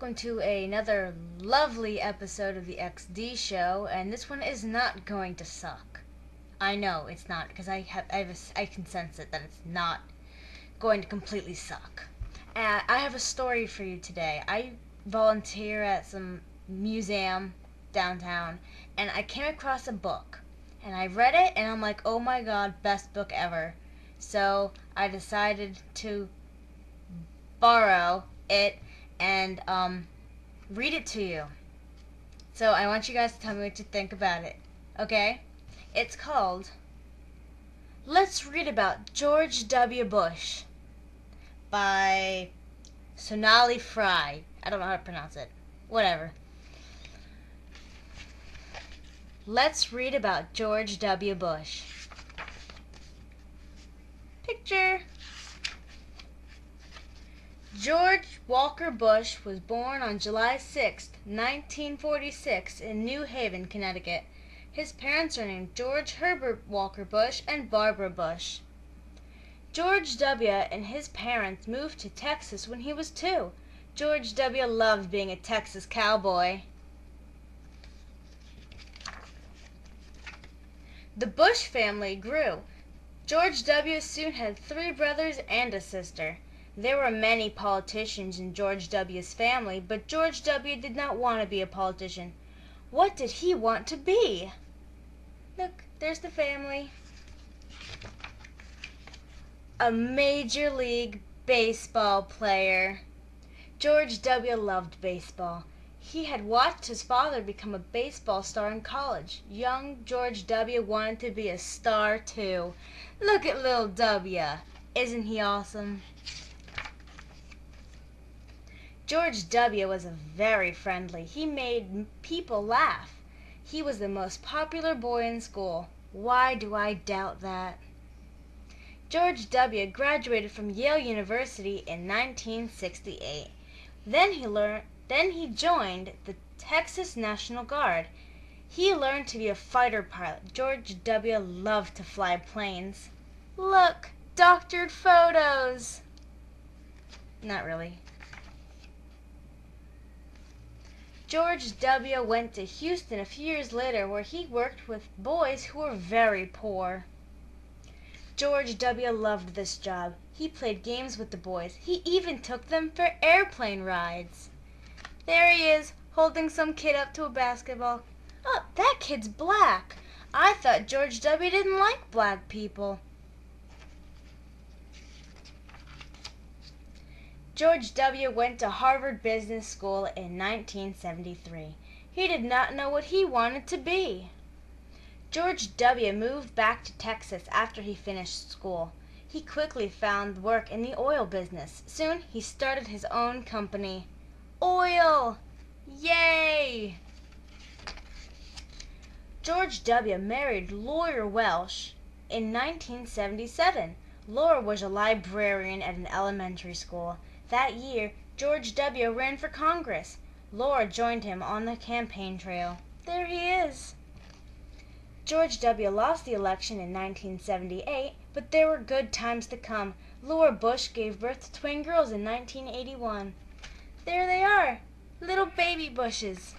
welcome to another lovely episode of the XD show, and this one is not going to suck. I know it's not, because I can sense it that it's not going to completely suck. I have a story for you today. I volunteer at some museum downtown, and I came across a book, and I read it, and I'm like, oh my god, best book ever. So I decided to borrow it and read it to you. So I want you guys to tell me what you think about it. Okay? It's called Let's Read About George W. Bush by Sonali Fry. I don't know how to pronounce it. Whatever. Let's read about George W. Bush. Picture. George Walker Bush was born on July 6, 1946 in New Haven, Connecticut. His parents are named George Herbert Walker Bush and Barbara Bush. George W. and his parents moved to Texas when he was 2. George W. loved being a Texas cowboy. The Bush family grew. George W. soon had 3 brothers and a sister. There were many politicians in George W.'s family, but George W. did not want to be a politician. What did he want to be? Look, there's the family. A Major League Baseball player. George W. loved baseball. He had watched his father become a baseball star in college. Young George W. wanted to be a star too. Look at little W. Isn't he awesome? George W. was very friendly. He made people laugh. He was the most popular boy in school. Why do I doubt that? George W. graduated from Yale University in 1968. Then he joined the Texas National Guard. He learned to be a fighter pilot. George W. loved to fly planes. Look, doctored photos. Not really. George W. went to Houston a few years later, where he worked with boys who were very poor. George W. loved this job. He played games with the boys. He even took them for airplane rides. There he is, holding some kid up to a basketball. Oh, that kid's black. I thought George W. didn't like black people. George W. went to Harvard Business School in 1973. He did not know what he wanted to be. George W. moved back to Texas after he finished school. He quickly found work in the oil business. Soon, he started his own company. Oil! Yay! George W. married Laura Welsh in 1977. Laura was a librarian at an elementary school. That year, George W. ran for Congress. Laura joined him on the campaign trail. There he is. George W. lost the election in 1978, but there were good times to come. Laura Bush gave birth to twin girls in 1981. There they are, little baby Bushes.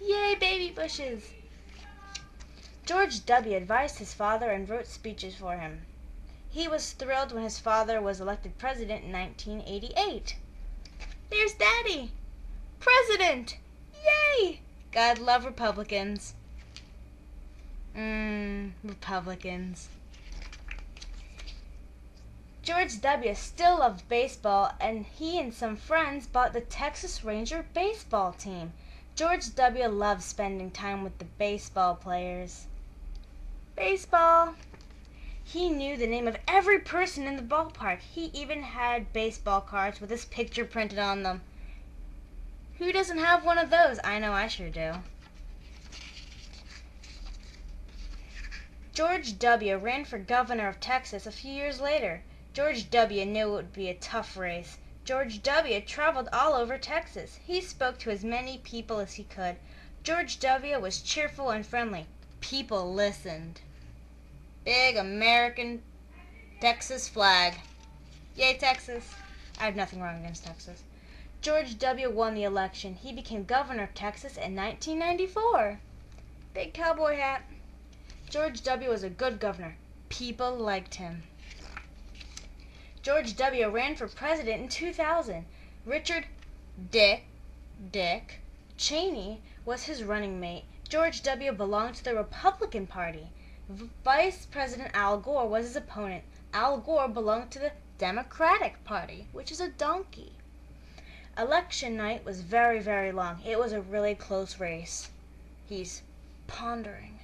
Yay, baby Bushes. George W. advised his father and wrote speeches for him. He was thrilled when his father was elected president in 1988. There's Daddy! President! Yay! God love Republicans. Republicans. George W. still loved baseball, and he and some friends bought the Texas Ranger baseball team. George W. loved spending time with the baseball players. Baseball! He knew the name of every person in the ballpark. He even had baseball cards with his picture printed on them. Who doesn't have one of those? I know I sure do. George W. ran for governor of Texas a few years later. George W. knew it would be a tough race. George W. traveled all over Texas. He spoke to as many people as he could. George W. was cheerful and friendly. People listened. Big American Texas flag. Yay, Texas. I have nothing wrong against Texas. George W. won the election. He became governor of Texas in 1994. Big cowboy hat. George W. was a good governor. People liked him. George W. ran for president in 2000. Richard Dick Cheney was his running mate. George W. belonged to the Republican Party. Vice President Al Gore was his opponent. Al Gore belonged to the Democratic Party, which is a donkey. Election night was very, very long. It was a really close race. He's pondering.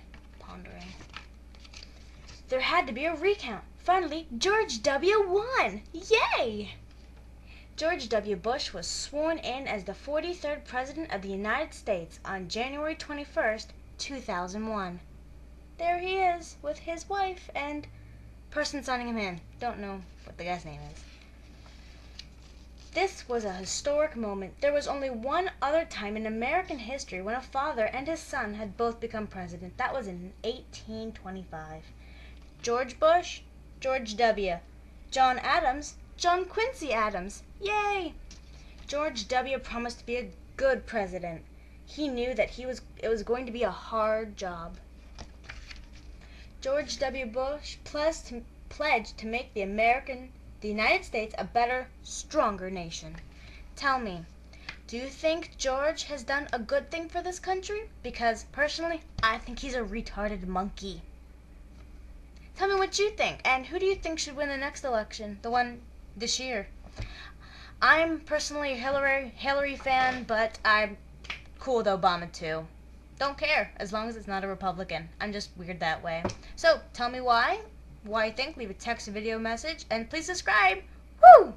There had to be a recount. Finally, George W. won. Yay! George W. Bush was sworn in as the 43rd President of the United States on January 21st, 2001. There he is with his wife and person signing him in. Don't know what the guy's name is. This was a historic moment. There was only one other time in American history when a father and his son had both become president. That was in 1825. George Bush, George W. John Adams, John Quincy Adams. Yay! George W. promised to be a good president. He knew that it was going to be a hard job. George W. Bush pledged to make the United States a better, stronger nation. Tell me, do you think George has done a good thing for this country? Because, personally, I think he's a retarded monkey. Tell me what you think, and who do you think should win the next election, the one this year? I'm personally a Hillary fan, but I'm cool with Obama too. Don't care, as long as it's not a Republican. I'm just weird that way. So, tell me why you think, leave a text or video message, and please subscribe. Woo!